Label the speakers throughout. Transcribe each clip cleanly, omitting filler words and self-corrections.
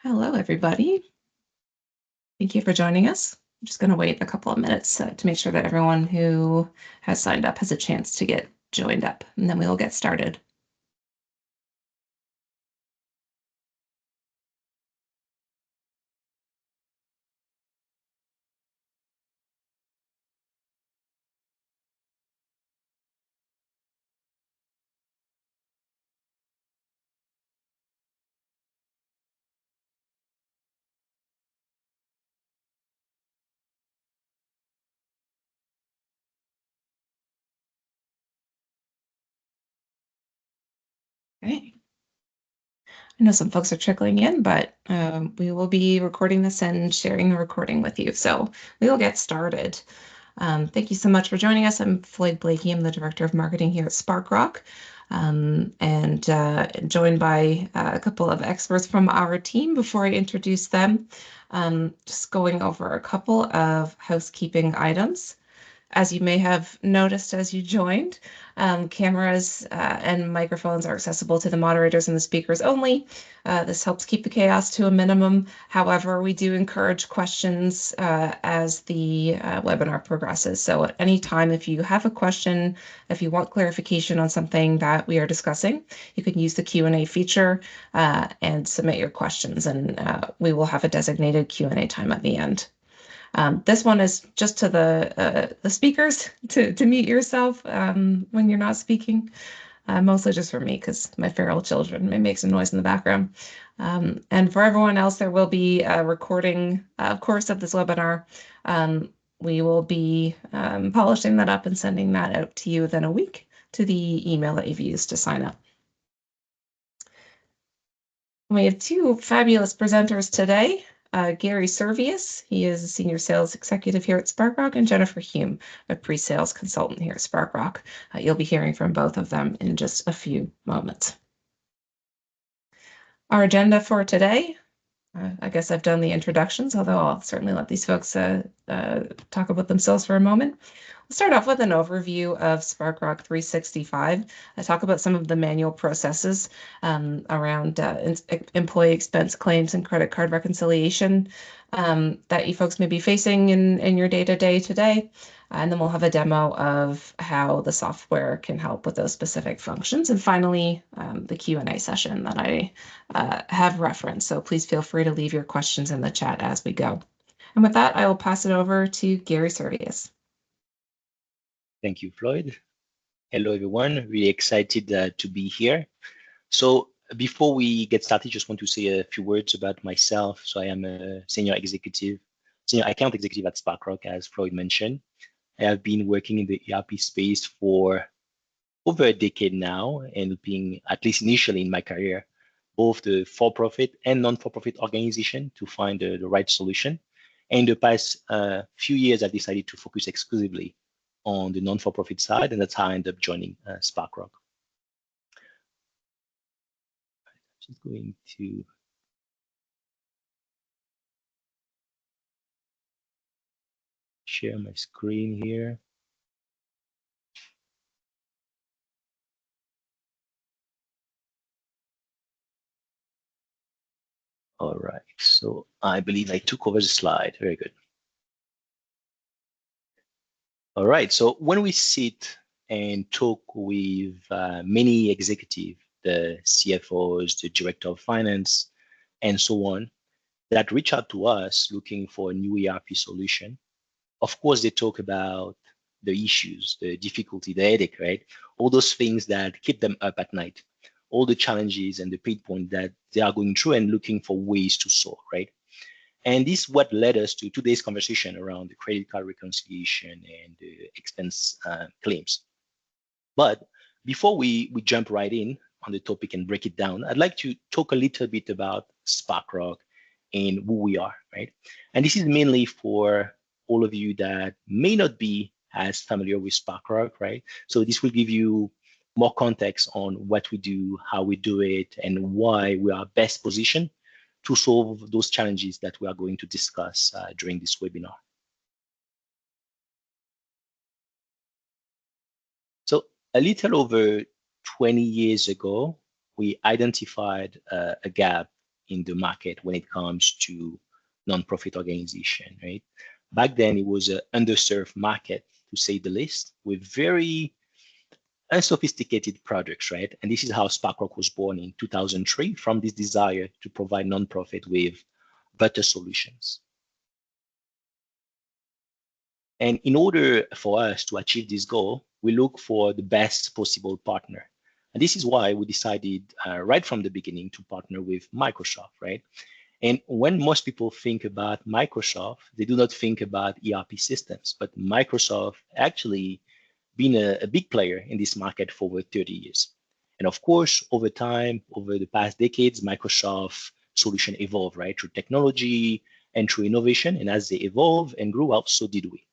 Speaker 1: Hello, everybody. Thank you for joining us. I'm just going to wait a couple of minutes to make sure that everyone who has signed up has a chance to get joined up, and then we will get started. Okay. I know some folks are trickling in, but we will be recording this and sharing the recording with you. So we will get started. Thank you so much for joining us. I'm Floyd Blakey. I'm the Director of Marketing here at Sparkrock, and joined by a couple of experts from our team. Before I introduce them, just going over a couple of housekeeping items. As you may have noticed as you joined, cameras and microphones are accessible to the moderators and the speakers only. This helps keep the chaos to a minimum. However, we do encourage questions as the webinar progresses. So at any time, if you have a question, if you want clarification on something that we are discussing, you can use the Q&A feature and submit your questions, and we will have a designated Q&A time at the end. This one is just to the speakers to mute yourself when you're not speaking, mostly just for me because my feral children may make some noise in the background. And for everyone else, there will be a recording, of course, of this webinar. We will be polishing that up and sending that out to you within a week to the email that you've used to sign up. We have two fabulous presenters today. Gary Servius, he is a Senior Sales Executive here at Sparkrock, and Jennifer Hume, a Pre-Sales Consultant here at Sparkrock. You'll be hearing from both of them in just a few moments. Our agenda for today, I guess I've done the introductions, although I'll certainly let these folks talk about themselves for a moment. We'll start off with an overview of Sparkrock 365. I talk about some of the manual processes around employee expense claims and credit card reconciliation that you folks may be facing in your day-to-day today. And then we'll have a demo of how the software can help with those specific functions. And finally, the Q&A session that I have referenced. So please feel free to leave your questions in the chat as we go. And with that, I will pass it over to Gary Servius.
Speaker 2: Thank you, Floyd. Hello, everyone. Really excited to be here. So before we get started, just want to say a few words about myself. So I am a senior account executive at Sparkrock, as Floyd mentioned. I have been working in the ERP space for over a decade now, and helping, at least initially in my career, both the for-profit and non-for-profit organization to find the right solution. And in the past few years, I've decided to focus exclusively on the non-for-profit side, and that's how I ended up joining Sparkrock. I'm just going to share my screen here. All right, so I believe I took over the slide. Very good. All right, so when we sit and talk with many executives, the CFOs, the director of finance, and so on, that reach out to us looking for a new ERP solution, of course, they talk about the issues, the difficulty, the headache, right? All those things that keep them up at night, all the challenges and the pain point that they are going through and looking for ways to solve, right? And this is what led us to today's conversation around the credit card reconciliation and the expense claims. But before we jump right in on the topic and break it down, I'd like to talk a little bit about Sparkrock and who we are, right? And this is mainly for all of you that may not be as familiar with Sparkrock, right? So this will give you more context on what we do, how we do it, and why we are best positioned to solve those challenges that we are going to discuss during this webinar. So a little over 20 years ago, we identified a gap in the market when it comes to nonprofit organization, right? Back then, it was an underserved market, to say the least, with very unsophisticated products, right? And this is how Sparkrock was born in 2003, from this desire to provide nonprofit with better solutions. And in order for us to achieve this goal, we look for the best possible partner. And this is why we decided right from the beginning to partner with Microsoft, right? And when most people think about Microsoft, they do not think about ERP systems, but Microsoft actually been a big player in this market for over 30 years. And of course, over time, over the past decades, Microsoft solution evolved, right? Through technology and through innovation. And as they evolve and grew up, so did we.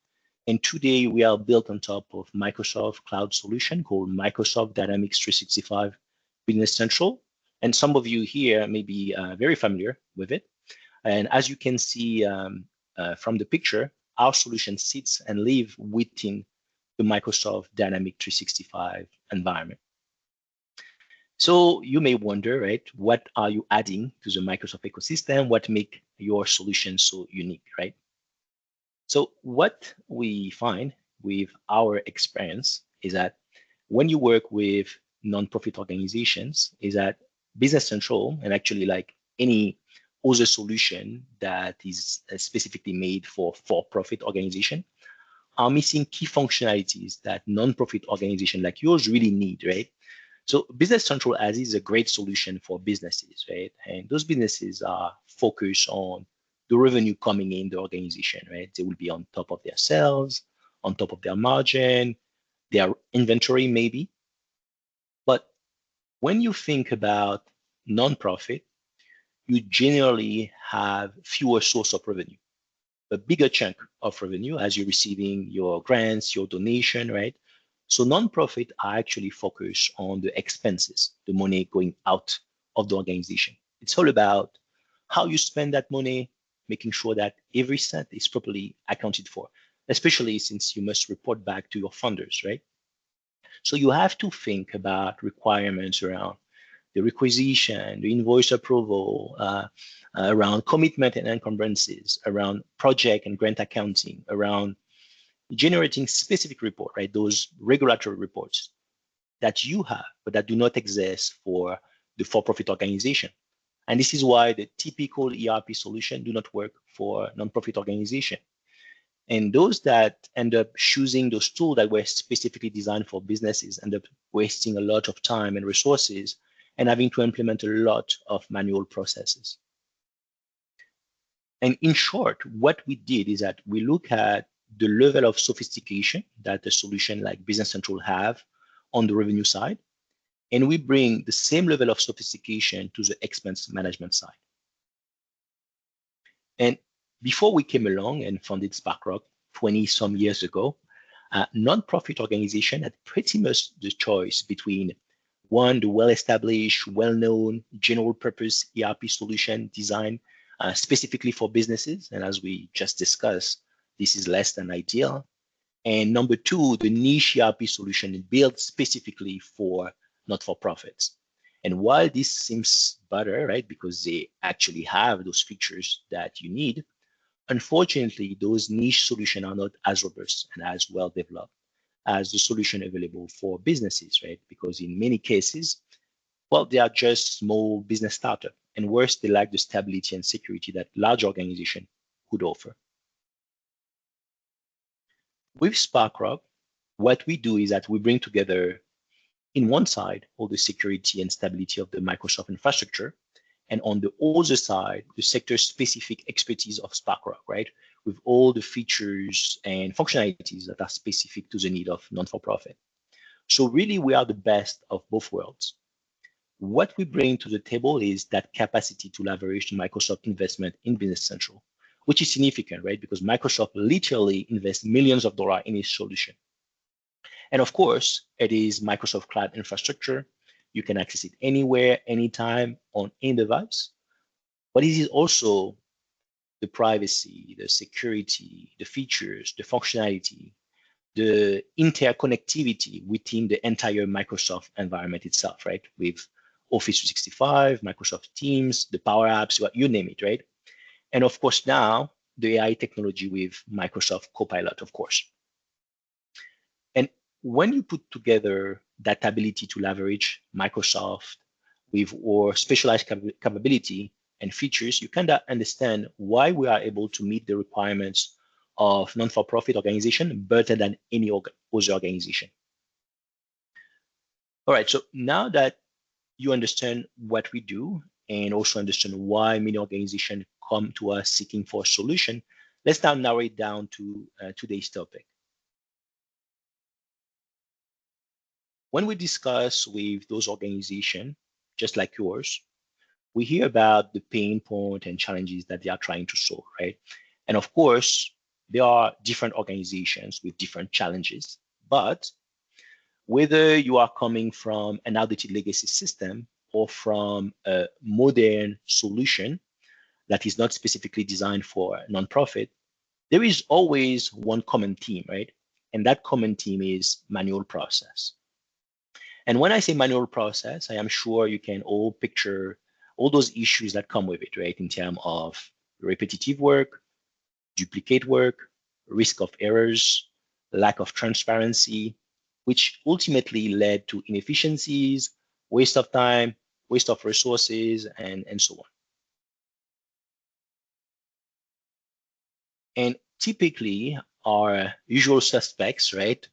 Speaker 2: And today we are built on top of Microsoft cloud solution called Microsoft Dynamics 365 Business Central. And some of you here may be very familiar with it. And as you can see from the picture, our solution sits and lives within the Microsoft Dynamics 365 environment. So you may wonder, right, what are you adding to the Microsoft ecosystem? What make your solution so unique, right? So what we find with our experience is that when you work with nonprofit organizations, is that Business Central, and actually like any other solution that is specifically made for for-profit organization, are missing key functionalities that nonprofit organization like yours really need, right? So Business Central as is a great solution for businesses, right? And those businesses are focused on the revenue coming in the organization, right? They will be on top of their sales, on top of their margin, their inventory maybe. But when you think about nonprofit, you generally have fewer source of revenue, a bigger chunk of revenue as you're receiving your grants, your donation, right? So nonprofit are actually focused on the expenses, the money going out of the organization. It's all about how you spend that money, making sure that every cent is properly accounted for, especially since you must report back to your funders, right? So you have to think about requirements around the requisition, the invoice approval, around commitment and encumbrances, around project and grant accounting, around generating specific report, right? Those regulatory reports that you have, but that do not exist for the for-profit organization. And this is why the typical ERP solution do not work for nonprofit organization. And those that end up choosing those tools that were specifically designed for businesses end up wasting a lot of time and resources and having to implement a lot of manual processes. And in short, what we did is that we look at the level of sophistication that a solution like Business Central have on the revenue side, and we bring the same level of sophistication to the expense management side. And before we came along and founded Sparkrock 20 some years ago, nonprofit organization had pretty much the choice between one, the well-established, well-known general purpose ERP solution designed specifically for businesses. And as we just discussed, this is less than ideal. And number two, the niche ERP solution built specifically for not-for-profits. And while this seems better, right, because they actually have those features that you need, unfortunately, those niche solutions are not as robust and as well developed as the solution available for businesses, right? Because in many cases, well, they are just small business startup, and worse, they lack the stability and security that large organization could offer. With Sparkrock, what we do is that we bring together in one side all the security and stability of the Microsoft infrastructure, and on the other side, the sector-specific expertise of Sparkrock, right? With all the features and functionalities that are specific to the need of non-for-profit. So really, we are the best of both worlds. What we bring to the table is that capacity to leverage the Microsoft investment in Business Central, which is significant, right? Because Microsoft literally invests millions of dollars in its solution. And of course, it is Microsoft Cloud infrastructure. You can access it anywhere, anytime, on any device. But it is also the privacy, the security, the features, the functionality, the interconnectivity within the entire Microsoft environment itself, right? With Office 365, Microsoft Teams, the Power Apps, you name it, right? And of course, now the AI technology with Microsoft Copilot, of course. And when you put together that ability to leverage Microsoft with our specialized capability and features, you kind of understand why we are able to meet the requirements of non-for-profit organization better than any other organization. All right, so now that you understand what we do and also understand why many organizations come to us seeking for a solution, let's now narrow it down to today's topic. When we discuss with those organizations, just like yours, we hear about the pain point and challenges that they are trying to solve, right? And of course, there are different organizations with different challenges, but whether you are coming from an outdated legacy system or from a modern solution that is not specifically designed for a nonprofit, there is always one common theme, right? And that common theme is manual process. And when I say manual process, I am sure you can all picture all those issues that come with it, right? In terms of repetitive work, duplicate work, risk of errors, lack of transparency, which ultimately led to inefficiencies, waste of time, waste of resources, and so on. And typically, our usual suspects, right?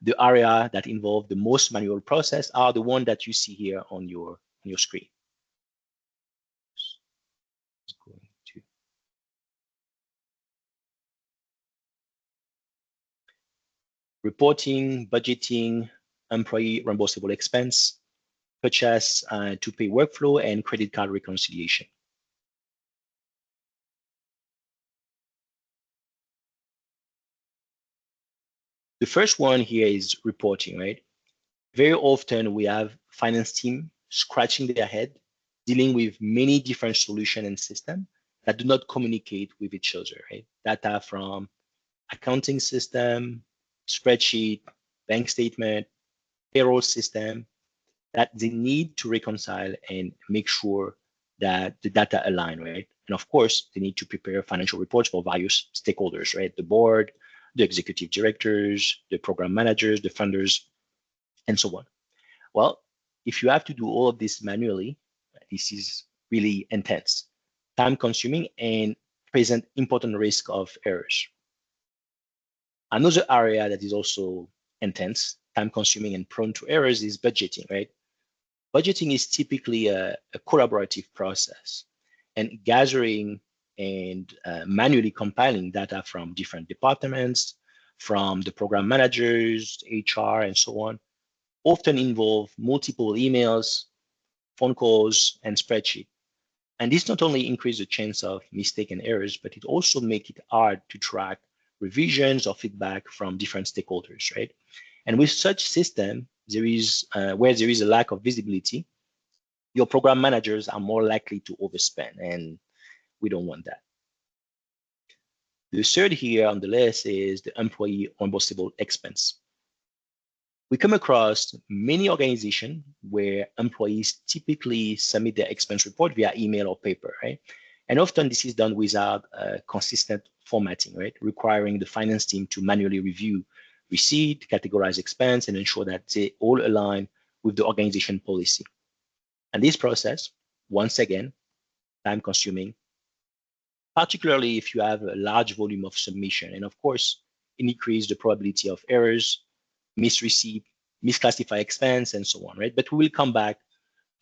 Speaker 2: The area that involve the most manual process are the one that you see here on your screen. Reporting, budgeting, employee reimbursable expense, purchase to pay workflow, and credit card reconciliation. The first one here is reporting, right? Very often we have finance team scratching their head, dealing with many different solutions and systems that do not communicate with each other, right? Data from accounting system, spreadsheet, bank statement, payroll system, that they need to reconcile and make sure that the data align, right? And of course, they need to prepare financial reports for various stakeholders, right? The board, the executive directors, the program managers, the funders, and so on. Well, if you have to do all of this manually, this is really intense, time consuming, and present important risk of errors. Another area that is also intense, time consuming, and prone to errors is budgeting, right? Budgeting is typically a collaborative process, and gathering and manually compiling data from different departments, from the program managers, HR, and so on, often involve multiple emails, phone calls, and spreadsheet. And this not only increases the chance of mistake and errors, but it also makes it hard to track revisions or feedback from different stakeholders, right? And with such system, there is where there is a lack of visibility, your program managers are more likely to overspend, and we don't want that. The third here on the list is the employee reimbursable expense. We come across many organizations where employees typically submit their expense report via email or paper, right? And often this is done without consistent formatting, right? Requiring the finance team to manually review receipt, categorize expense, and ensure that they all align with the organization policy. And this process, once again, time consuming, particularly if you have a large volume of submission. And of course, it increases the probability of errors, misreceipt, misclassify expense, and so on, right? But we will come back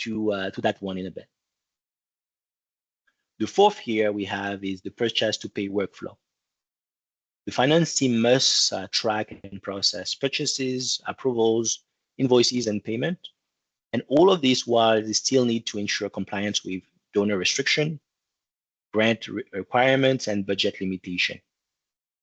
Speaker 2: to that one in a bit. The fourth here we have is the purchase to pay workflow. The finance team must track and process purchases, approvals, invoices, and payment. And all of this while they still need to ensure compliance with donor restriction, grant requirements, and budget limitation.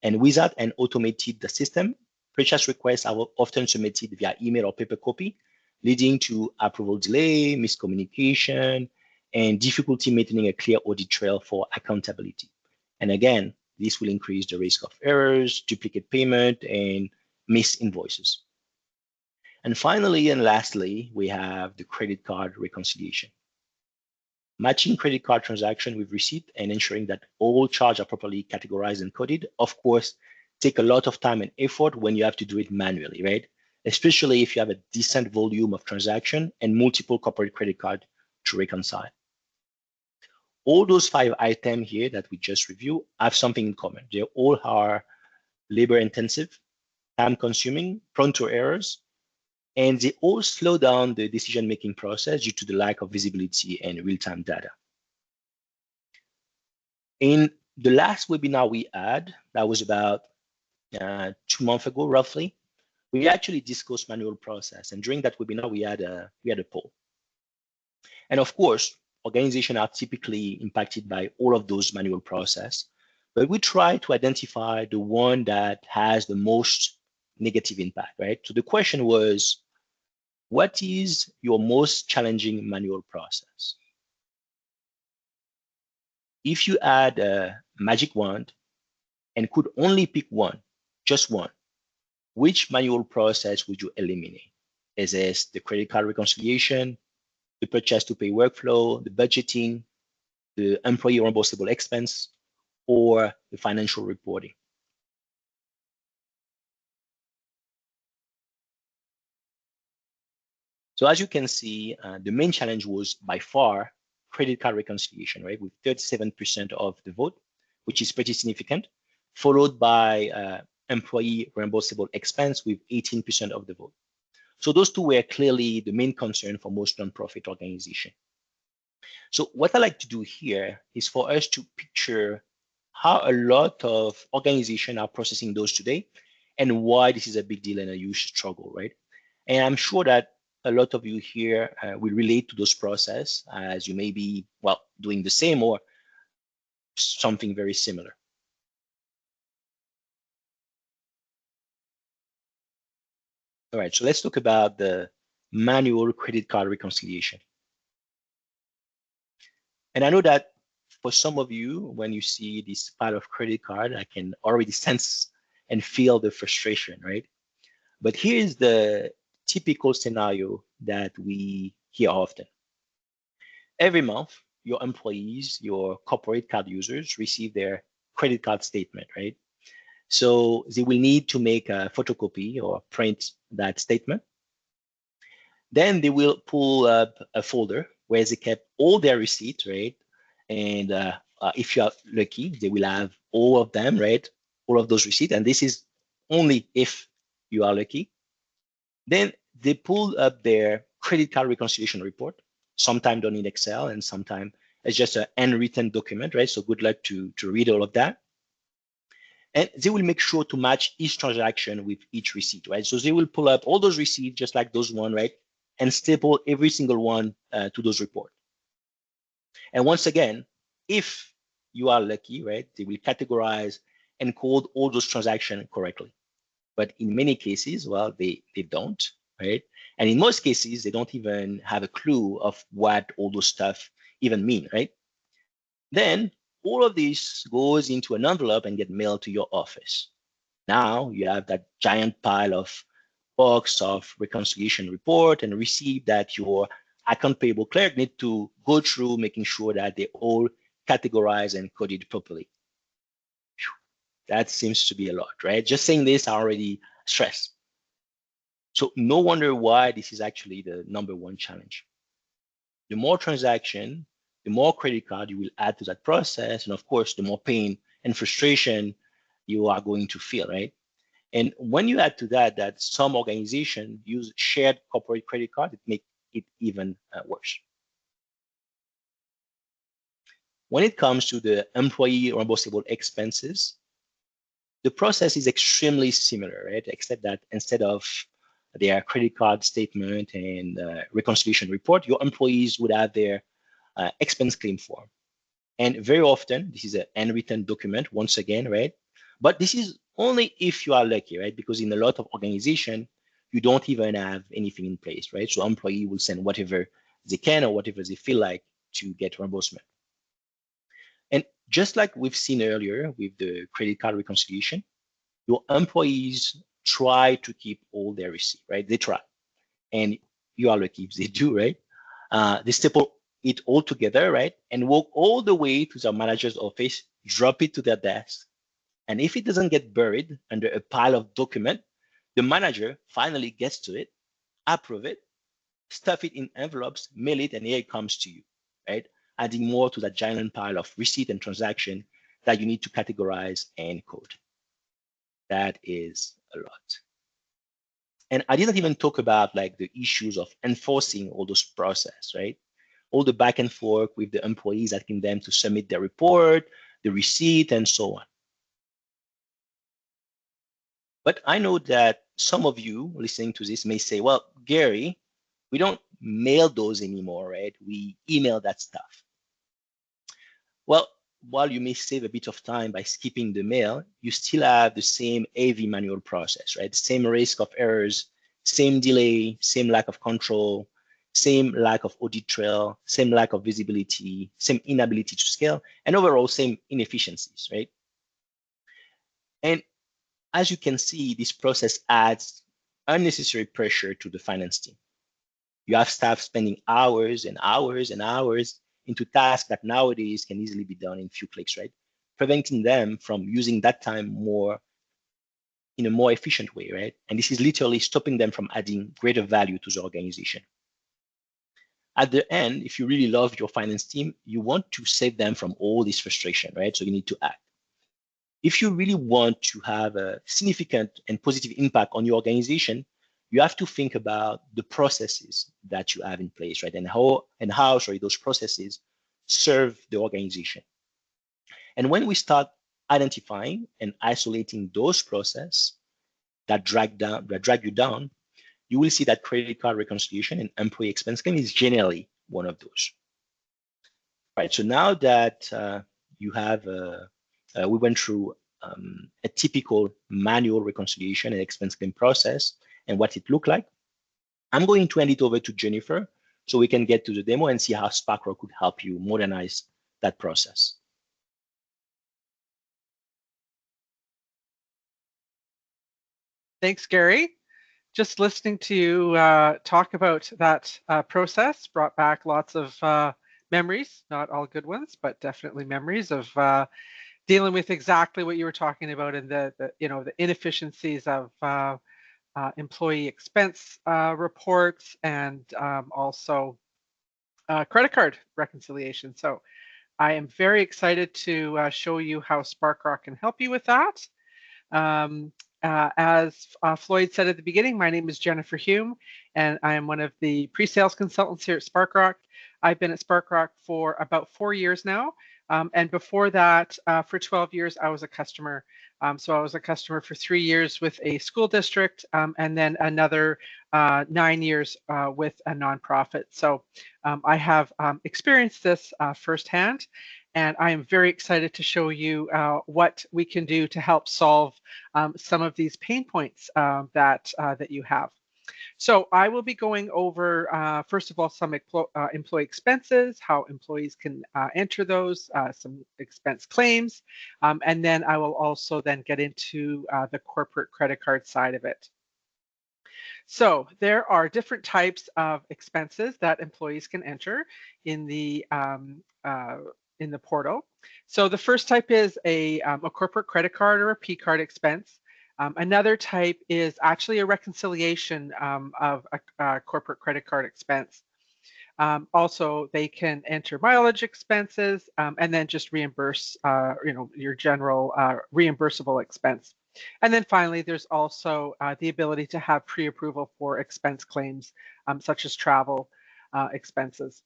Speaker 2: And without an automated system, purchase requests are often submitted via email or paper copy, leading to approval delay, miscommunication, and difficulty maintaining a clear audit trail for accountability. And again, this will increase the risk of errors, duplicate payment, and missed invoices. And finally, and lastly, we have the credit card reconciliation. Matching credit card transaction with receipt and ensuring that all charges are properly categorized and coded, of course, take a lot of time and effort when you have to do it manually, right? Especially if you have a decent volume of transaction and multiple corporate credit card to reconcile. All those 5 items here that we just reviewed have something in common. They all are labor intensive, time consuming, prone to errors, and they all slow down the decision-making process due to the lack of visibility and real-time data. In the last webinar we had, that was about 2 months ago, roughly, we actually discussed manual process. And during that webinar, we had a poll. And of course, organizations are typically impacted by all of those manual process, but we try to identify the one that has the most negative impact, right? So the question was, what is your most challenging manual process? If you had a magic wand and could only pick one, just one, which manual process would you eliminate? Is this the credit card reconciliation, the purchase to pay workflow, the budgeting, the employee reimbursable expense, or the financial reporting? So as you can see, the main challenge was by far credit card reconciliation, right? With 37% of the vote, which is pretty significant, followed by employee reimbursable expense with 18% of the vote. So those two were clearly the main concern for most nonprofit organizations. So what I like to do here is for us to picture how a lot of organizations are processing those today and why this is a big deal and a huge struggle, right? And I'm sure that a lot of you here will relate to those process as you may be, well, doing the same or something very similar. All right, so let's talk about the manual credit card reconciliation. And I know that for some of you, when you see this pile of credit card, I can already sense and feel the frustration, right? But here's the typical scenario that we hear often. Every month, your employees, your corporate card users receive their credit card statement, right? So they will need to make a photocopy or print that statement. Then they will pull up a folder where they kept all their receipts, right? And if you are lucky, they will have all of them, right? All of those receipts. And this is only if you are lucky. Then they pull up their credit card reconciliation report, sometimes done in Excel and sometimes it's just a handwritten document, right? So good luck to read all of that. And they will make sure to match each transaction with each receipt, right? So they will pull up all those receipts just like those one, right? And staple every single one to those reports. And once again, if you are lucky, right, they will categorize and code all those transactions correctly. But in many cases, well, they don't, right? And in most cases, they don't even have a clue of what all those stuff even mean, right? Then all of this goes into an envelope and get mailed to your office. Now you have that giant pile of box of reconciliation report and receipt that your account payable clerk need to go through, making sure that they all categorize and coded properly. That seems to be a lot, right? Just saying this, I already stressed. So no wonder why this is actually the #1 challenge. The more transaction, the more credit card you will add to that process. And of course, the more pain and frustration you are going to feel, right? And when you add to that some organizations use shared corporate credit card, it makes it even worse. When it comes to the employee reimbursable expenses, the process is extremely similar, right? Except that instead of their credit card statement and reconciliation report, your employees would have their expense claim form. And very often, this is a handwritten document, once again, right? But this is only if you are lucky, right? Because in a lot of organizations, you don't even have anything in place, right? So employee will send whatever they can or whatever they feel like to get reimbursement. And just like we've seen earlier with the credit card reconciliation, your employees try to keep all their receipts, right? They try. and you are lucky if they do, right? They staple it all together, right? And walk all the way to the manager's office, drop it to their desk. And if it doesn't get buried under a pile of document, the manager finally gets to it, approve it, stuff it in envelopes, mail it, and here it comes to you, right? Adding more to that giant pile of receipt and transaction that you need to categorize and code. That is a lot. And I didn't even talk about like the issues of enforcing all those process, right? All the back and forth with the employees asking them to submit their report, the receipt, and so on. But I know that some of you listening to this may say, well, Gary, we don't mail those anymore, right? We email that stuff. Well, while you may save a bit of time by skipping the mail, you still have the same AV manual process, right? Same risk of errors, same delay, same lack of control, same lack of audit trail, same lack of visibility, same inability to scale, and overall same inefficiencies, right? And as you can see, this process adds unnecessary pressure to the finance team. You have staff spending hours and hours and hours into tasks that nowadays can easily be done in a few clicks, right? Preventing them from using that time more in a more efficient way, right? And this is literally stopping them from adding greater value to the organization. At the end, if you really love your finance team, you want to save them from all this frustration, right? So you need to act. If you really want to have a significant and positive impact on your organization, you have to think about the processes that you have in place, right? And how those processes serve the organization. And when we start identifying and isolating those processes that drag you down, you will see that credit card reconciliation and employee expense claim is generally one of those. Right. So now that you have, we went through a typical manual reconciliation and expense claim process and what it looked like, I'm going to hand it over to Jennifer so we can get to the demo and see how Sparkrock could help you modernize that process.
Speaker 3: Thanks, Gary. Just listening to you talk about that process brought back lots of memories, not all good ones, but definitely memories of dealing with exactly what you were talking about and the inefficiencies of employee expense reports and also credit card reconciliation. So I am very excited to show you how Sparkrock can help you with that. As Floyd said at the beginning, my name is Jennifer Hume, and I am one of the pre-sales consultants here at Sparkrock. I've been at Sparkrock for about 4 years now. And before that, for 12 years, I was a customer. So I was a customer for 3 years with a school district and then another 9 years with a nonprofit. So I have experienced this firsthand. And I am very excited to show you what we can do to help solve some of these pain points that you have. So I will be going over, first of all, some employee expenses, how employees can enter those, some expense claims, and then I will also then get into the corporate credit card side of it. So there are different types of expenses that employees can enter in the portal. So the first type is a corporate credit card or a P card expense. Another type is actually a reconciliation of a corporate credit card expense. Also, they can enter mileage expenses and then just reimburse, your general reimbursable expense. And then finally, there's also the ability to have pre-approval for expense claims, such as travel expenses.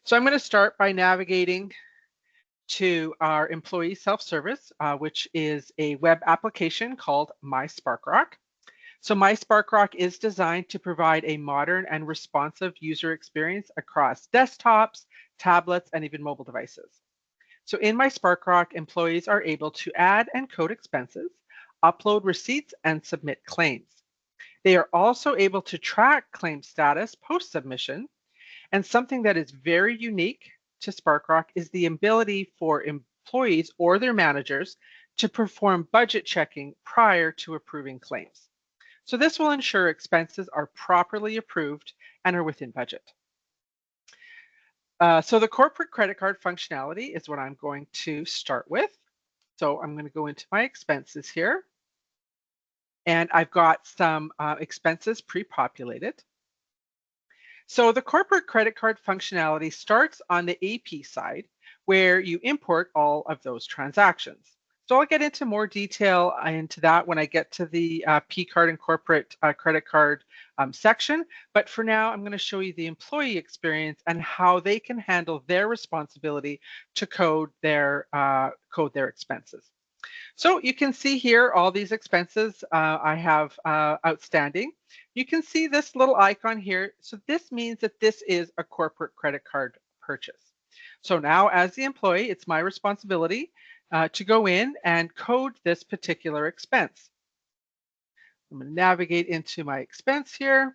Speaker 3: So I'm going to start by navigating to our employee self-service, which is a web application called mySparkrock. So mySparkrock is designed to provide a modern and responsive user experience across desktops, tablets, and even mobile devices. So in mySparkrock, employees are able to add and code expenses, upload receipts, and submit claims. They are also able to track claim status post-submission. And something that is very unique to Sparkrock is the ability for employees or their managers to perform budget checking prior to approving claims. So this will ensure expenses are properly approved and are within budget. So the corporate credit card functionality is what I'm going to start with. So I'm going to go into my expenses here. And I've got some expenses pre-populated. So the corporate credit card functionality starts on the AP side, where you import all of those transactions. So I'll get into more detail into that when I get to the P card and corporate credit card section. But for now, I'm going to show you the employee experience and how they can handle their responsibility to code their expenses. So you can see here all these expenses I have outstanding. You can see this little icon here. So this means that this is a corporate credit card purchase. So now as the employee, it's my responsibility to go in and code this particular expense. I'm going to navigate into my expense here.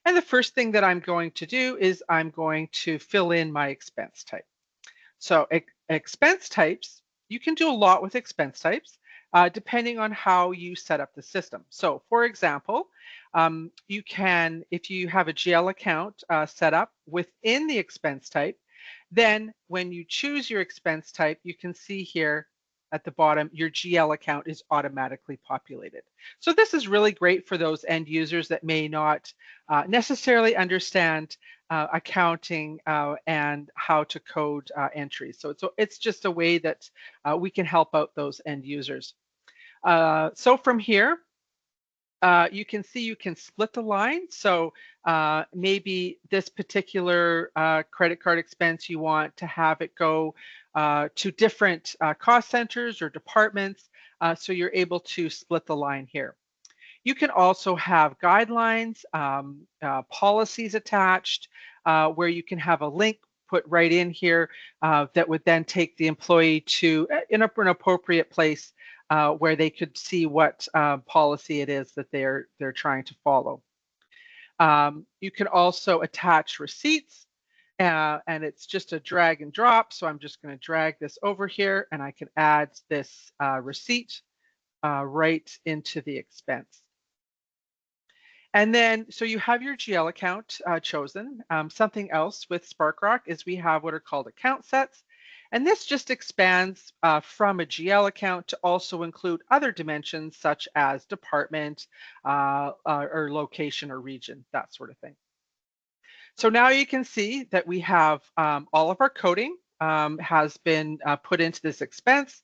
Speaker 3: And the first thing that I'm going to do is I'm going to fill in my expense type. So expense types, you can do a lot with expense types depending on how you set up the system. So for example, you can, if you have a GL account set up within the expense type, then when you choose your expense type, you can see here at the bottom, your GL account is automatically populated. So this is really great for those end users that may not necessarily understand accounting and how to code entries. So it's just a way that we can help out those end users. So from here, you can see you can split the line. So maybe this particular credit card expense, you want to have it go to different cost centers or departments. So you're able to split the line here. You can also have guidelines, policies attached, where you can have a link put right in here that would then take the employee to an appropriate place where they could see what policy it is that they're trying to follow. You can also attach receipts, and it's just a drag and drop. So I'm just going to drag this over here, and I can add this receipt right into the expense. And then, so you have your GL account chosen. Something else with Sparkrock is we have what are called account sets. And this just expands from a GL account to also include other dimensions such as department or location or region, that sort of thing. So now you can see that we have all of our coding has been put into this expense.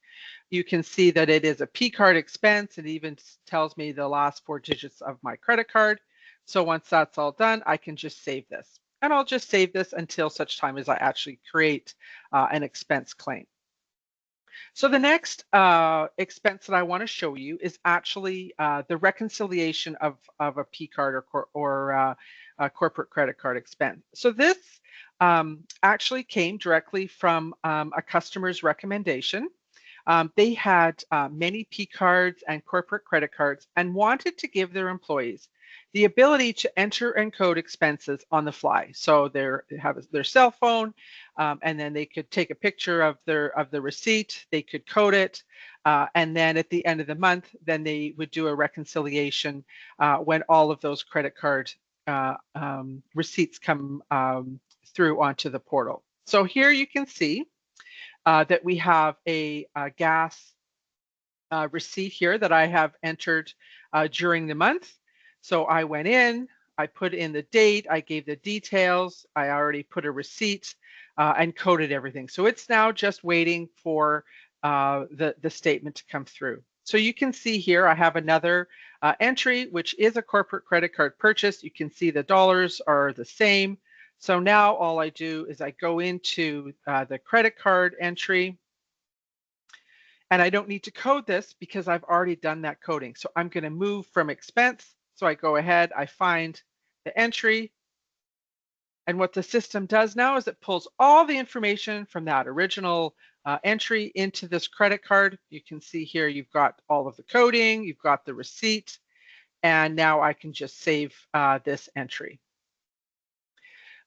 Speaker 3: You can see that it is a P card expense. It even tells me the last 4 digits of my credit card. So once that's all done, I can just save this. And I'll just save this until such time as I actually create an expense claim. So the next expense that I want to show you is actually the reconciliation of a P card or a corporate credit card expense. So this actually came directly from a customer's recommendation. They had many P cards and corporate credit cards and wanted to give their employees the ability to enter and code expenses on the fly. So they have their cell phone, and then they could take a picture of the receipt. They could code it, and then at the end of the month, then they would do a reconciliation when all of those credit card receipts come through onto the portal. So here you can see that we have a gas receipt here that I have entered during the month. So I went in, I put in the date, I gave the details, I already put a receipt and coded everything. So it's now just waiting for the statement to come through. So you can see here, I have another entry, which is a corporate credit card purchase. You can see the dollars are the same. So now all I do is I go into the credit card entry, and I don't need to code this because I've already done that coding. So I'm going to move from expense. So I go ahead, I find the entry. And what the system does now is it pulls all the information from that original entry into this credit card. You can see here you've got all of the coding, you've got the receipt, and now I can just save this entry.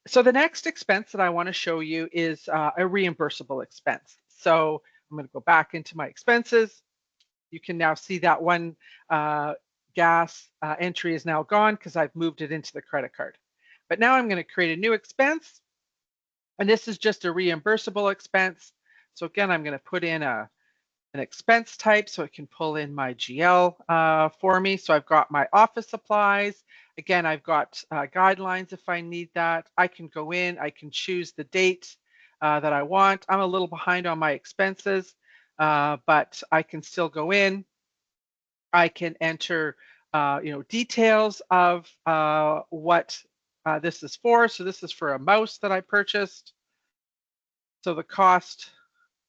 Speaker 3: So the next expense that I want to show you is a reimbursable expense. So I'm going to go back into my expenses. You can now see that one gas entry is now gone because I've moved it into the credit card. But now I'm going to create a new expense, and this is just a reimbursable expense. So again, I'm going to put in an expense type so it can pull in my GL for me. So I've got my office supplies. Again, I've got guidelines if I need that. I can go in, I can choose the date that I want. I'm a little behind on my expenses, but I can still go in. I can enter details of what this is for. So this is for a mouse that I purchased. So the cost,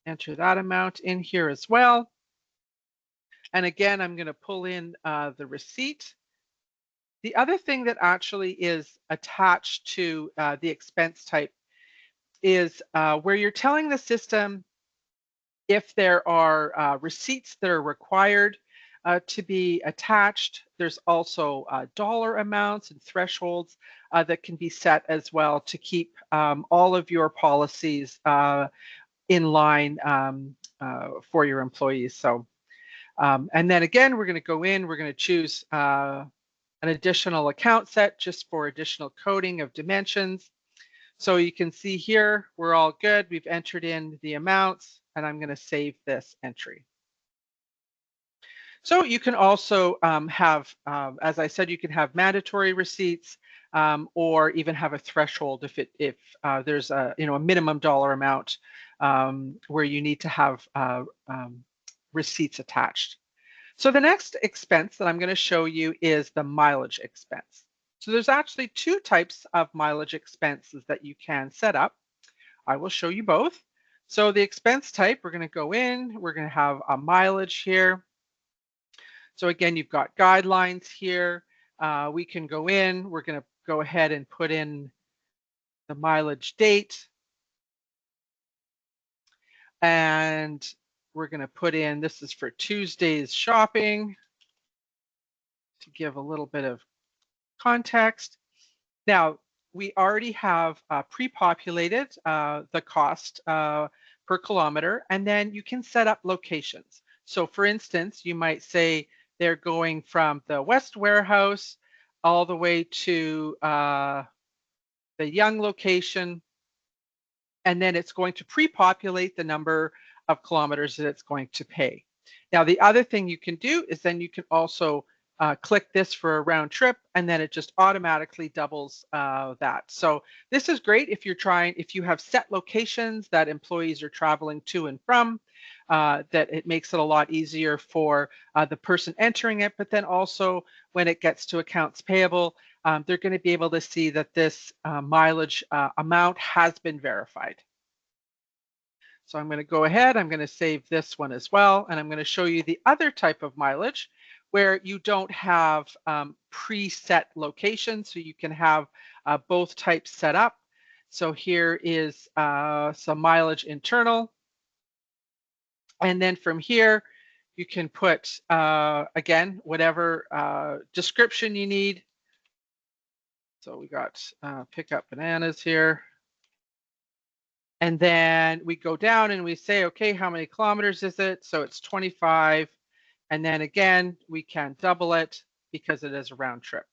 Speaker 3: enter that amount in here as well. And again, I'm going to pull in the receipt. The other thing that actually is attached to the expense type is where you're telling the system if there are receipts that are required to be attached. There's also dollar amounts and thresholds that can be set as well to keep all of your policies in line for your employees. So, and then again, we're going to go in, we're going to choose an additional account set just for additional coding of dimensions. So you can see here, we're all good. We've entered in the amounts, and I'm going to save this entry. So you can also have, as I said, you can have mandatory receipts or even have a threshold if there's a minimum dollar amount where you need to have receipts attached. So the next expense that I'm going to show you is the mileage expense. So there's actually two types of mileage expenses that you can set up. I will show you both. So the expense type, we're going to go in, we're going to have a mileage here. So again, you've got guidelines here. We can go in, we're going to go ahead and put in the mileage date. And we're going to put in, this is for Tuesday's shopping to give a little bit of context. Now, we already have pre-populated the cost per kilometer, and then you can set up locations. So for instance, you might say they're going from the West Warehouse all the way to the Young location, and then it's going to pre-populate the number of kilometers that it's going to pay. Now, the other thing you can do is then you can also click this for a round trip, and then it just automatically doubles that. So this is great if you have set locations that employees are traveling to and from, that it makes it a lot easier for the person entering it, but then also when it gets to accounts payable, they're going to be able to see that this mileage amount has been verified. So I'm going to go ahead, I'm going to save this one as well, and I'm going to show you the other type of mileage where you don't have preset locations, so you can have both types set up. So here is some mileage internal. And then from here, you can put, again, whatever description you need. So we got pick up bananas here. And then we go down and we say, okay, how many kilometers is it? So it's 25. And then again, we can double it because it is a round trip.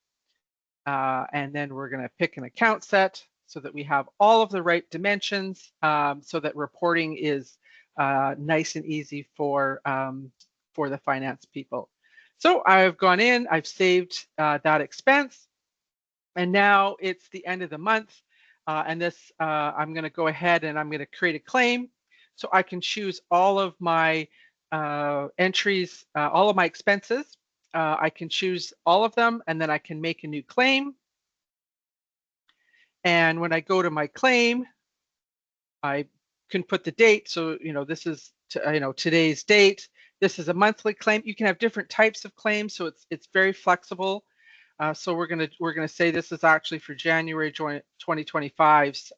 Speaker 3: And then we're going to pick an account set so that we have all of the right dimensions so that reporting is nice and easy for the finance people. So I've gone in, I've saved that expense, and now it's the end of the month. And this, I'm going to go ahead and I'm going to create a claim. So I can choose all of my entries, all of my expenses. I can choose all of them, and then I can make a new claim. And when I go to my claim, I can put the date. So, this is, today's date. This is a monthly claim. You can have different types of claims, so it's very flexible. So we're gonna say this is actually for January 2025's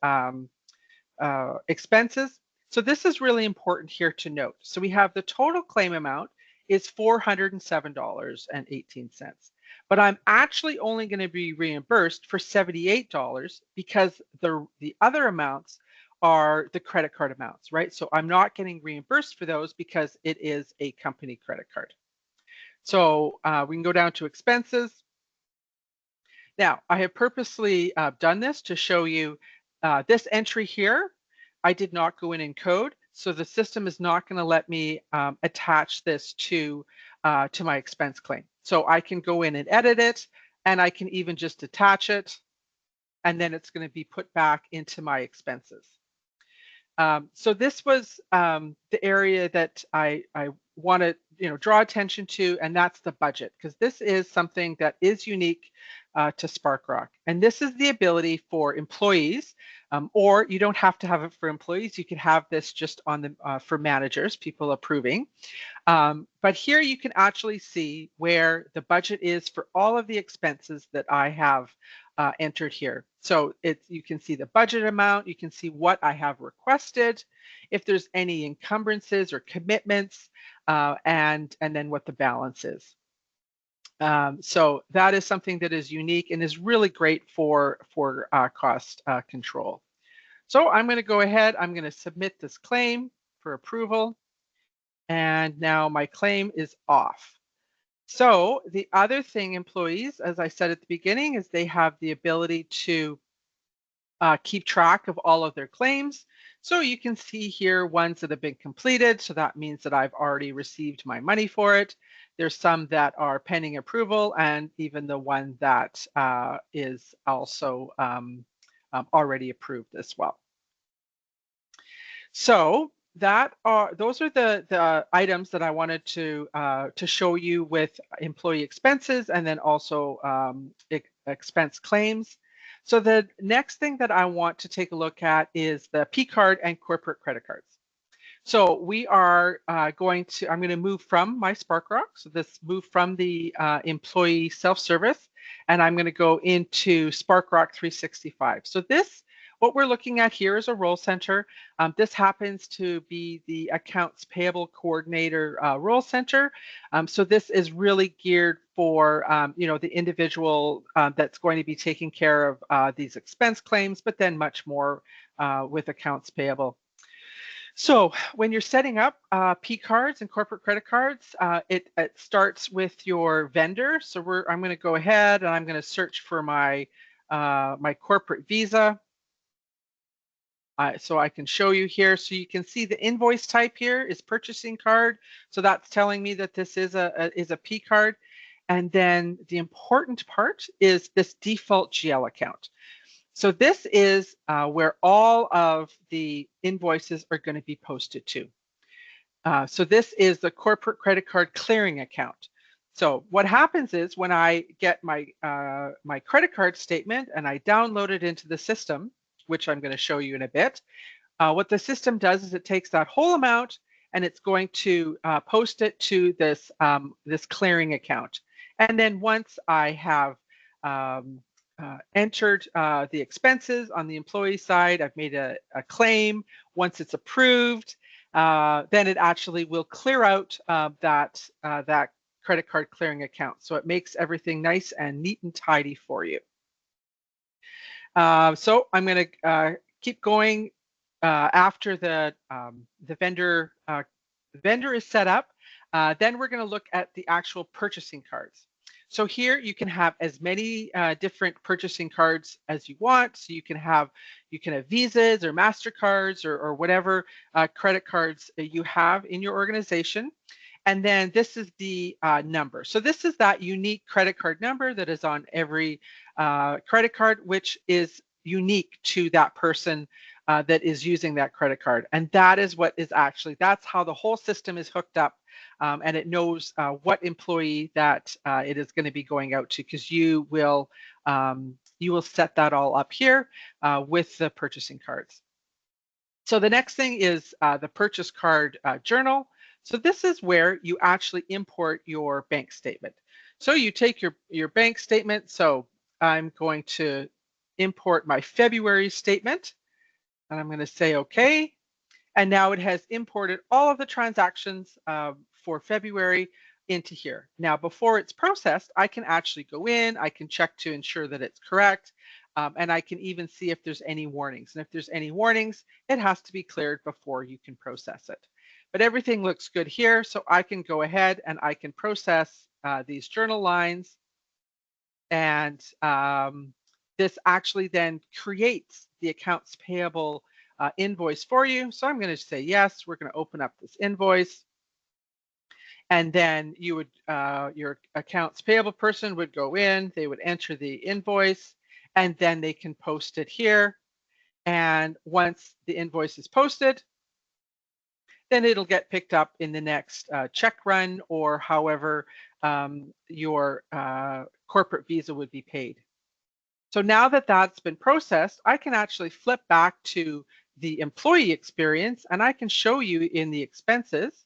Speaker 3: expenses. So this is really important here to note. So we have the total claim amount is $407.18, but I'm actually only going to be reimbursed for $78 because the other amounts are the credit card amounts, right? So I'm not getting reimbursed for those because it is a company credit card. So we can go down to expenses. Now, I have purposely done this to show you this entry here. I did not go in and code, so the system is not going to let me attach this to my expense claim. So I can go in and edit it, and I can even just attach it, and then it's going to be put back into my expenses. So this was the area that I want to draw attention to, and that's the budget, because this is something that is unique to Sparkrock. And this is the ability for employees, or you don't have to have it for employees. You can have this just on the for managers, people approving. But here you can actually see where the budget is for all of the expenses that I have entered here. So you can see the budget amount, you can see what I have requested, if there's any encumbrances or commitments, and then what the balance is. So that is something that is unique and is really great for cost control. So I'm going to go ahead, I'm going to submit this claim for approval. And now my claim is off. So the other thing, employees, as I said at the beginning, is they have the ability to keep track of all of their claims. So you can see here ones that have been completed. So that means that I've already received my money for it. There's some that are pending approval, and even the one that is also already approved as well. So those are the items that I wanted to show you with employee expenses, and then also expense claims. So the next thing that I want to take a look at is the P card and corporate credit cards. So we are I'm going to move from mySparkrock. So this move from the employee self-service, and I'm going to go into Sparkrock 365. So what we're looking at here is a role center. This happens to be the accounts payable coordinator role center. So this is really geared for the individual that's going to be taking care of these expense claims, but then much more with accounts payable. So when you're setting up P cards and corporate credit cards, it starts with your vendor. So I'm going to go ahead and I'm going to search for my corporate Visa. So I can show you here. So you can see the invoice type here is purchasing card. So that's telling me that this is a P card. And then the important part is this default GL account. So this is where all of the invoices are going to be posted to. So this is the corporate credit card clearing account. So what happens is when I get my credit card statement and I download it into the system, which I'm going to show you in a bit, what the system does is it takes that whole amount and it's going to post it to this clearing account. And then once I have entered the expenses on the employee side, I've made a claim. Once it's approved, then it actually will clear out that credit card clearing account. So it makes everything nice and neat and tidy for you. So I'm going to keep going after the vendor is set up. Then we're going to look at the actual purchasing cards. So here you can have as many different purchasing cards as you want. So you can have Visas or MasterCards or whatever credit cards you have in your organization. And then this is the number. So this is that unique credit card number that is on every credit card, which is unique to that person that is using that credit card. And that is what is that's how the whole system is hooked up. And it knows what employee that it is going to be going out to, because you will set that all up here with the purchasing cards. So the next thing is the purchase card journal. So this is where you actually import your bank statement. So you take your bank statement. So I'm going to import my February statement, and I'm going to say OK. And now it has imported all of the transactions for February into here. Now, before it's processed, I can actually go in, I can check to ensure that it's correct, and I can even see if there's any warnings. And if there's any warnings, it has to be cleared before you can process it. But everything looks good here, so I can go ahead and I can process these journal lines, and this actually then creates the accounts payable invoice for you. So I'm going to say yes. We're going to open up this invoice, and then you would your accounts payable person would go in. They would enter the invoice, and then they can post it here. And once the invoice is posted, then it'll get picked up in the next check run, or however your corporate visa would be paid. So now that that's been processed, I can actually flip back to the employee experience, and I can show you in the expenses.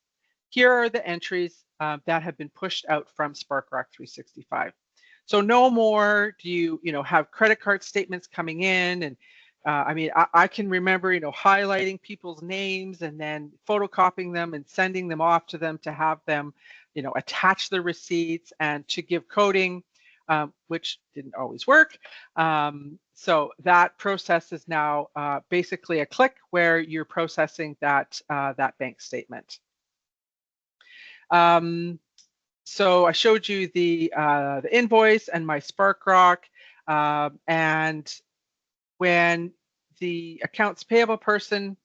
Speaker 3: Here are the entries that have been pushed out from Sparkrock 365. So no more do you have credit card statements coming in, and I mean, I can remember, highlighting people's names and then photocopying them and sending them off to them to have them, attach the receipts and to give coding, which didn't always work. So that process is now basically a click where you're processing that bank statement. So I showed you the invoice and mySparkrock, and when the accounts payable person,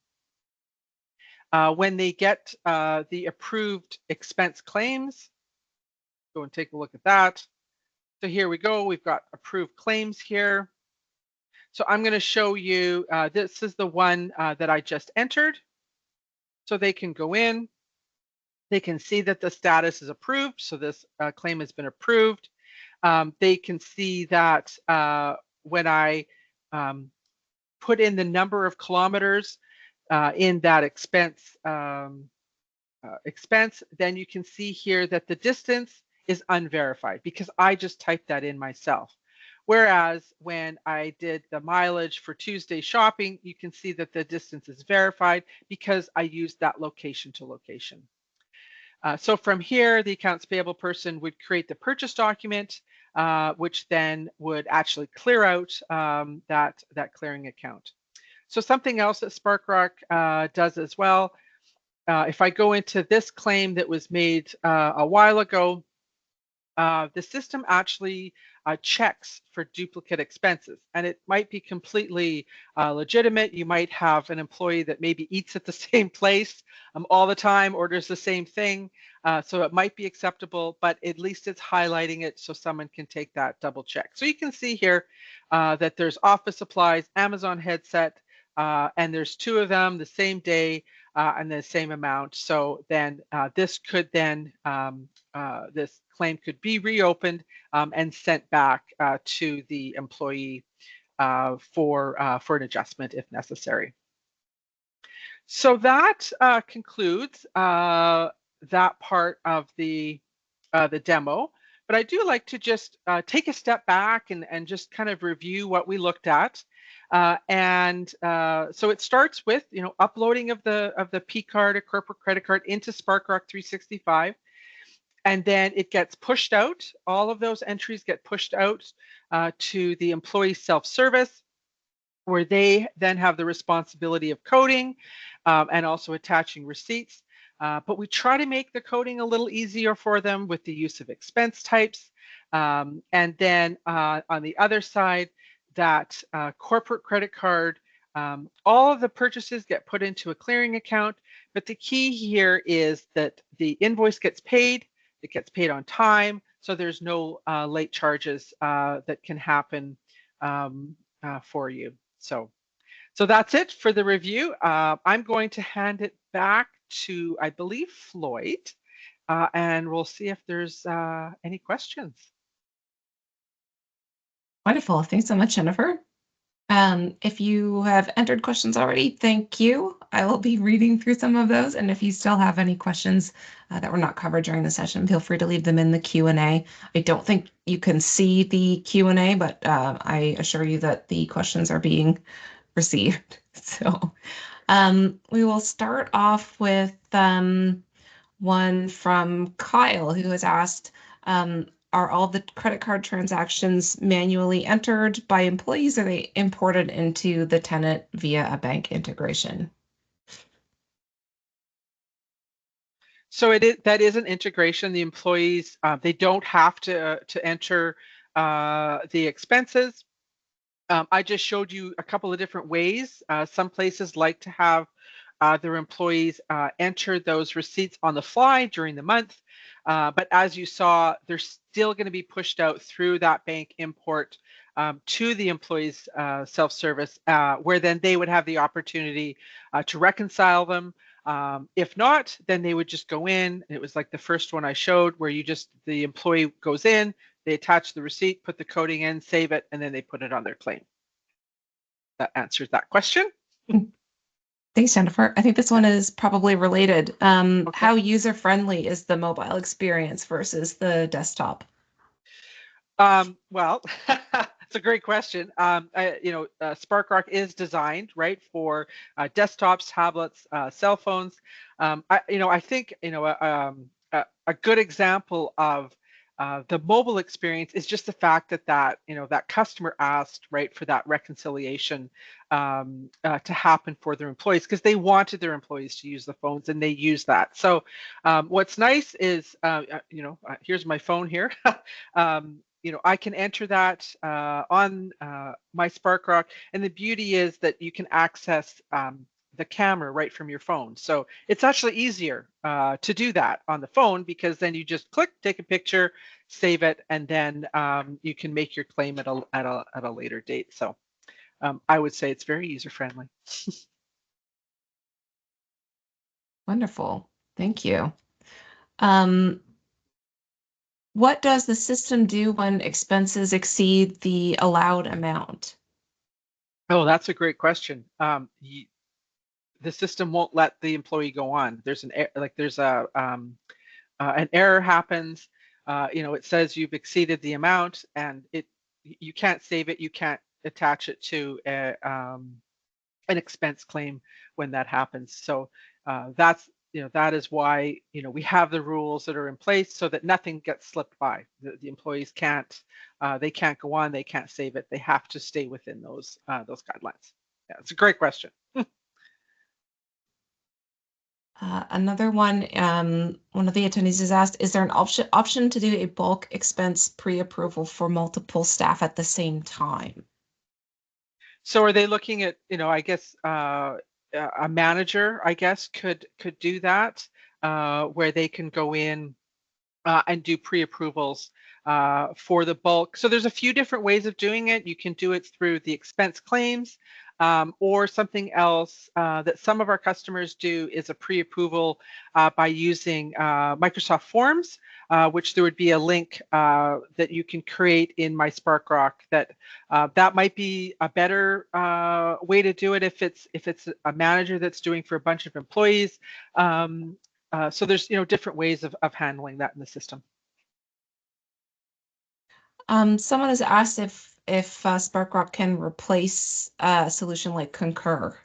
Speaker 3: when they get the approved expense claims, go and take a look at that. So here we go, we've got approved claims here. So I'm going to show you, this is the one that I just entered. So they can go in, they can see that the status is approved. So this claim has been approved. They can see that when I put in the number of kilometers in that expense, then you can see here that the distance is unverified because I just typed that in myself. Whereas when I did the mileage for Tuesday shopping, you can see that the distance is verified because I used that location to location. So from here, the accounts payable person would create the purchase document, which then would actually clear out that clearing account. So something else that Sparkrock does as well, if I go into this claim that was made a while ago, the system actually checks for duplicate expenses, and it might be completely legitimate. You might have an employee that maybe eats at the same place all the time, orders the same thing, so it might be acceptable, but at least it's highlighting it so someone can take that double check. So you can see here that there's office supplies, Amazon headset, and there's two of them the same day and the same amount. So then this could then, this claim could be reopened and sent back to the employee for an adjustment if necessary. So that concludes that part of the demo. But I do like to just take a step back and just kind of review what we looked at. So it starts with uploading of the P card or corporate credit card into Sparkrock 365. And then it gets pushed out. All of those entries get pushed out to the employee self-service, where they then have the responsibility of coding and also attaching receipts. But we try to make the coding a little easier for them with the use of expense types. And then on the other side, that corporate credit card, all of the purchases get put into a clearing account. But the key here is that the invoice gets paid. It gets paid on time, so there's no late charges that can happen for you. So that's it for the review. I'm going to hand it back to, I believe, Floyd, and we'll see if there's any questions.
Speaker 1: Wonderful. Thanks so much, Jennifer. If you have entered questions already, thank you. I will be reading through some of those. And if you still have any questions that were not covered during the session, feel free to leave them in the Q&A. I don't think you can see the Q&A, but I assure you that the questions are being received. So we will start off with one from Kyle, who has asked, are all the credit card transactions manually entered by employees, or are they imported into the tenant via a bank integration?
Speaker 3: So that is an integration. The employees, they don't have to enter the expenses. I just showed you a couple of different ways. Some places like to have their employees enter those receipts on the fly during the month. But as you saw, they're still going to be pushed out through that bank import to the employees' self-service, where then they would have the opportunity to reconcile them. If not, then they would just go in. It was like the first one I showed, where the employee goes in, they attach the receipt, put the coding in, save it, and then they put it on their claim. That answers that question.
Speaker 1: Thanks, Jennifer. I think this one is probably related.
Speaker 3: Okay.
Speaker 1: How user-friendly is the mobile experience versus the desktop?
Speaker 3: Well, it's a great question. Sparkrock is designed, right, for desktops, tablets, cell phones. I think a good example of the mobile experience is just the fact that customer asked, right, for that reconciliation to happen for their employees, because they wanted their employees to use the phones, and they use that. So what's nice is, here's my phone here. I can enter that on mySparkrock, and the beauty is that you can access the camera right from your phone. So it's actually easier to do that on the phone, because then you just click, take a picture, save it, and then you can make your claim at a later date. So I would say it's very user-friendly.
Speaker 1: Wonderful. Thank you. What does the system do when expenses exceed the allowed amount?
Speaker 3: Oh, that's a great question. The system won't let the employee go on. There's an error happens. It says you've exceeded the amount, and you can't save it. You can't attach it to an expense claim when that happens. So that is why we have the rules that are in place, so that nothing gets slipped by. The employees can't go on. They can't save it. They have to stay within those guidelines. Yeah, it's a great question.
Speaker 1: Another one, one of the attendees has asked, is there an option to do a bulk expense pre-approval for multiple staff at the same time?
Speaker 3: So are they looking at, I guess, a manager, I guess, could do that, where they can go in and do pre-approvals for the bulk. So there's a few different ways of doing it. You can do it through the expense claims, or something else that some of our customers do is a pre-approval by using Microsoft Forms, which there would be a link that you can create in mySparkrock. That might be a better way to do it if it's a manager that's doing for a bunch of employees. So there's different ways of handling that in the system.
Speaker 1: Someone has asked if Sparkrock can replace a solution like Concur.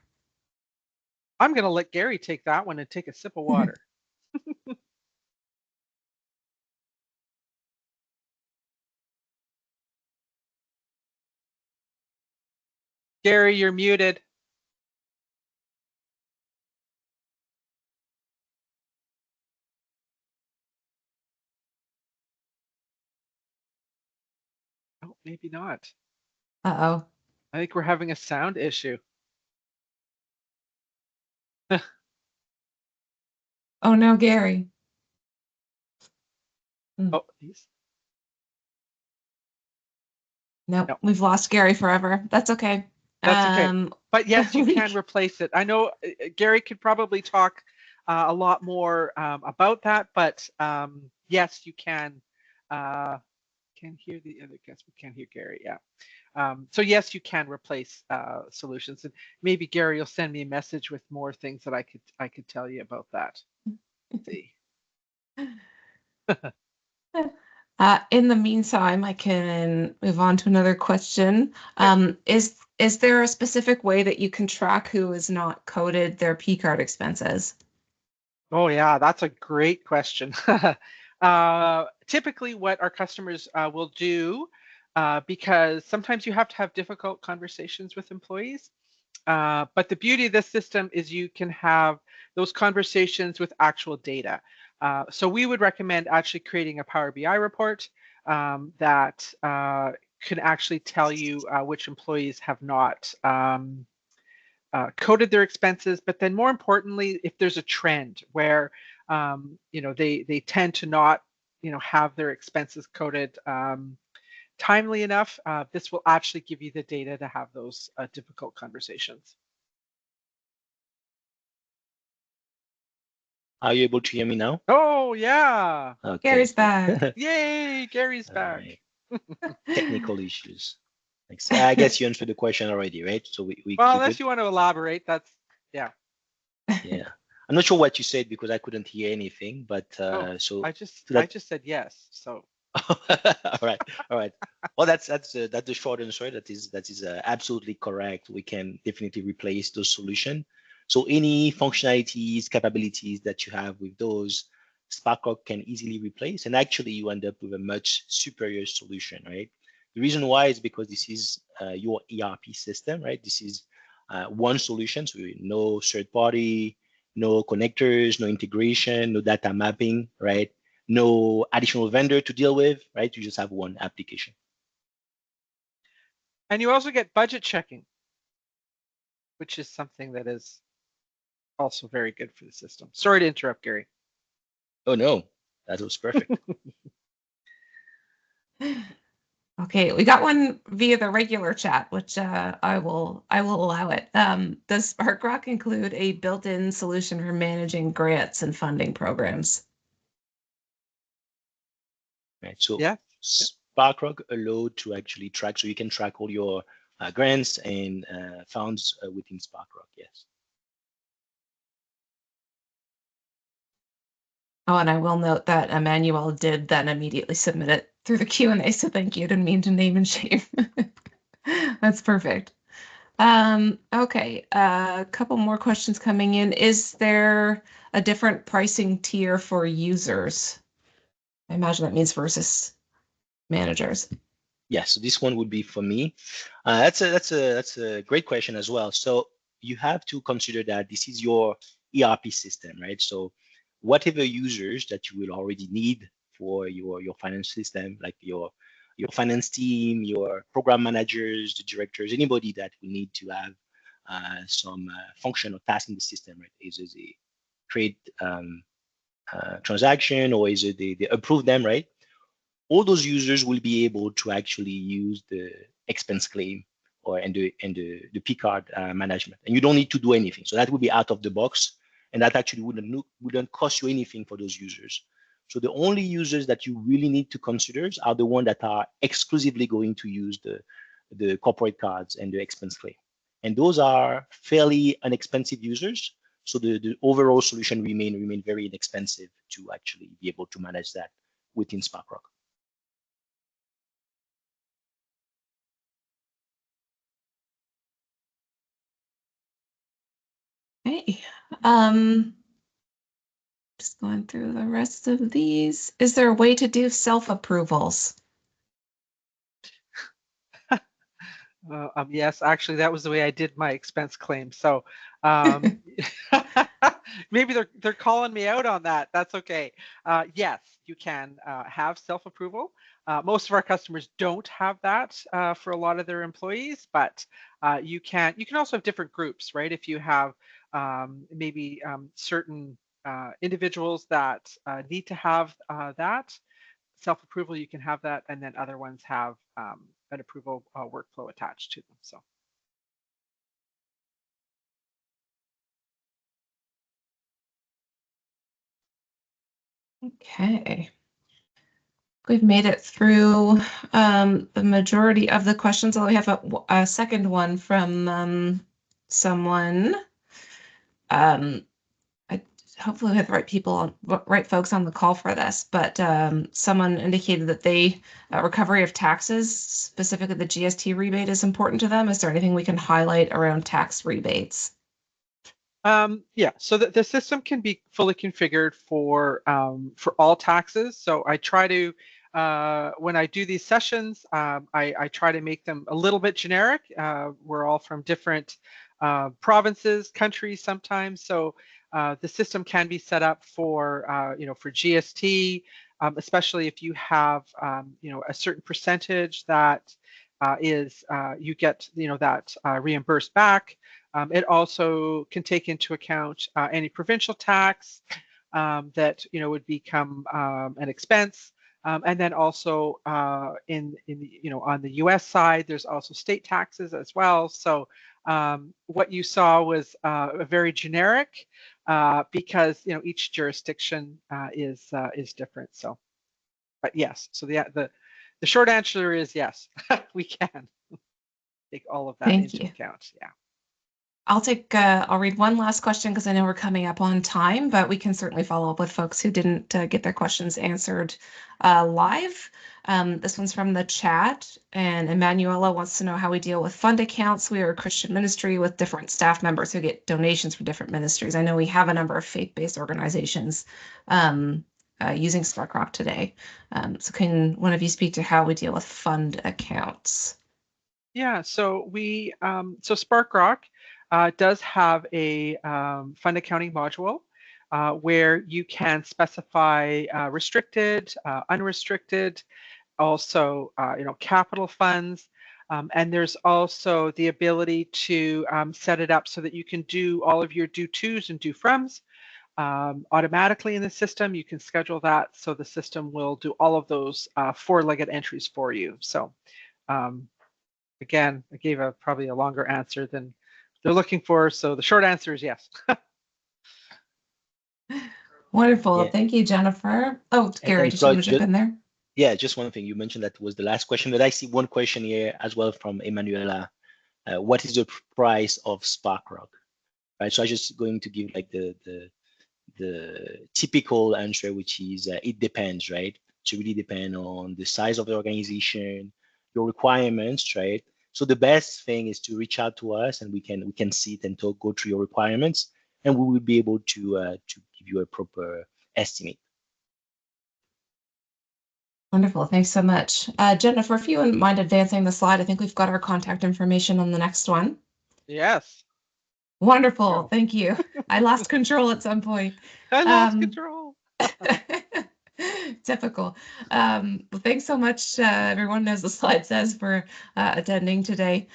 Speaker 3: I'm going to let Gary take that one and take a sip of water. Gary, you're muted. Oh, maybe not.
Speaker 1: Uh-oh.
Speaker 3: I think we're having a sound issue.
Speaker 1: Oh no, Gary.
Speaker 3: Oh, he's...
Speaker 1: Nope,
Speaker 3: No.
Speaker 1: we've lost Gary forever. That's okay.
Speaker 3: That's okay. But yes, you can replace it. I know Gary could probably talk a lot more about that, but yes, you can. Can hear the other guests, but can't hear Gary. Yeah. So yes, you can replace solutions, and maybe Gary will send me a message with more things that I could tell you about that. Let's see.
Speaker 1: In the meantime, I can move on to another question. Is there a specific way that you can track who has not coded their P-card expenses?
Speaker 3: Oh yeah, that's a great question. Typically what our customers will do, because sometimes you have to have difficult conversations with employees, but the beauty of this system is you can have those conversations with actual data. So we would recommend actually creating a Power BI report that can actually tell you which employees have not coded their expenses, but then more importantly, if there's a trend where they tend to not have their expenses coded timely enough, this will actually give you the data to have those difficult conversations.
Speaker 2: Are you able to hear me now?
Speaker 3: Oh yeah.
Speaker 2: Okay.
Speaker 1: Gary's back.
Speaker 3: Yay, Gary's back.
Speaker 2: Right. Technical issues. I guess you answered the question already, right? So
Speaker 3: well, unless you want to elaborate, that's yeah.
Speaker 2: Yeah. I'm not sure what you said because I couldn't hear anything, but so
Speaker 3: I just said yes. So
Speaker 2: all right. Well, that's the short answer. That is absolutely correct. We can definitely replace those solutions. So any functionalities, capabilities that you have with those, Sparkrock can easily replace, and actually you end up with a much superior solution, right? The reason why is because this is your ERP system, right? This is one solution, so no third party, no connectors, no integration, no data mapping, right? No additional vendor to deal with, right? You just have one application.
Speaker 3: And you also get budget checking, which is something that is also very good for the system. Sorry to interrupt, Gary.
Speaker 2: Oh no, that was perfect.
Speaker 1: Okay, we got one via the regular chat, which I will allow it. Does Sparkrock include a built-in solution for managing grants and funding programs?
Speaker 2: Right. So
Speaker 3: yeah.
Speaker 2: Sparkrock allowed to actually track, so you can track all your grants and funds within Sparkrock. Yes.
Speaker 1: Oh, and I will note that Emmanuel did then immediately submit it through the Q&A, so thank you. Didn't mean to name and shame. That's perfect. Okay, a couple more questions coming in. Is there a different pricing tier for users? I imagine that means versus managers.
Speaker 2: Yes, so this one would be for me. That's a great question as well. So you have to consider that this is your ERP system, right? So whatever users that you will already need for your finance system, like your finance team, your program managers, the directors, anybody that will need to have some function or task in the system, right? Is it a create transaction or is it they approve them, right? All those users will be able to actually use the expense claim or and the P card management, and you don't need to do anything. So that will be out of the box, and that actually wouldn't cost you anything for those users. So the only users that you really need to consider are the ones that are exclusively going to use the corporate cards and the expense claim, and those are fairly inexpensive users. So the overall solution remain very inexpensive to actually be able to manage that within Sparkrock.
Speaker 1: Okay. Just going through the rest of these. Is there a way to do self-approvals?
Speaker 3: Yes, actually, that was the way I did my expense claim. So maybe they're calling me out on that. That's okay. Yes, you can have self-approval. Most of our customers don't have that for a lot of their employees, but you can also have different groups, right? If you have maybe certain individuals that need to have that self-approval, you can have that, and then other ones have an approval workflow attached to them. So.
Speaker 1: Okay. We've made it through the majority of the questions. Although we have a second one from someone. Hopefully we have the right people, right folks on the call for this, but someone indicated that recovery of taxes, specifically the GST rebate, is important to them. Is there anything we can highlight around tax rebates?
Speaker 3: Yeah, so the system can be fully configured for all taxes. So I try to, when I do these sessions, I try to make them a little bit generic. We're all from different provinces, countries sometimes. So the system can be set up for, for GST, especially if you have, a certain percentage that you get, that reimbursed back. It also can take into account any provincial tax that, would become an expense. And then also in on the U.S. side, there's also state taxes as well. So what you saw was very generic because each jurisdiction is different. So, but yes. So the short answer is yes, we can take all of that
Speaker 1: Thank
Speaker 3: into
Speaker 1: you.
Speaker 3: account. Yeah.
Speaker 1: I'll read one last question because I know we're coming up on time, but we can certainly follow up with folks who didn't get their questions answered live. This one's from the chat, and Emanuela wants to know how we deal with fund accounts. We are a Christian ministry with different staff members who get donations from different ministries. I know we have a number of faith-based organizations using Sparkrock today. So can one of you speak to how we deal with fund accounts?
Speaker 3: Yeah, so so Sparkrock does have a fund accounting module where you can specify restricted, unrestricted, also capital funds, and there's also the ability to set it up so that you can do all of your due tos and due froms automatically in the system. You can schedule that so the system will do all of those four-legged entries for you. So. Again, I gave probably a longer answer than they're looking for. So the short answer is yes.
Speaker 1: Wonderful.
Speaker 2: Yeah.
Speaker 1: Thank you, Jennifer. Oh, Gary, did you want to jump in there?
Speaker 2: Yeah, just one thing. You mentioned that was the last question, but I see one question here as well from Emanuela. What is the price of Sparkrock? Right. So I'm just going to give like the typical answer, which is it depends, right? So it really depend on the size of the organization, your requirements, right? So the best thing is to reach out to us, and we can sit and talk, go through your requirements, and we will be able to give you a proper estimate.
Speaker 1: Wonderful. Thanks so much. Jennifer, if you wouldn't mind advancing the slide, I think we've got our contact information on the next one.
Speaker 3: Yes.
Speaker 1: Wonderful.
Speaker 3: Oh.
Speaker 1: Thank you. I lost control at some point.
Speaker 3: I lost control.
Speaker 1: Typical. Well, thanks so much, everyone, as the slide says, for attending today.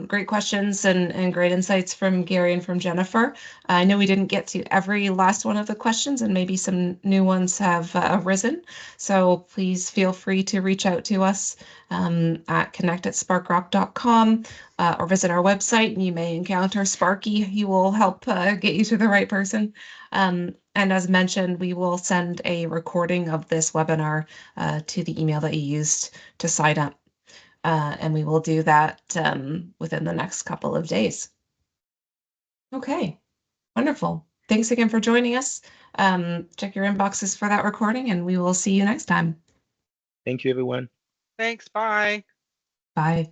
Speaker 1: Great questions and great insights from Gary and from Jennifer. I know we didn't get to every last one of the questions, and maybe some new ones have arisen. So please feel free to reach out to us at connect@sparkrock.com or visit our website, and you may encounter Sparky. He will help get you to the right person. And as mentioned, we will send a recording of this webinar to the email that you used to sign up. And we will do that within the next couple of days. Okay, wonderful. Thanks again for joining us. Check your inboxes for that recording, and we will see you next time.
Speaker 2: Thank you, everyone.
Speaker 3: Thanks. Bye.
Speaker 1: Bye.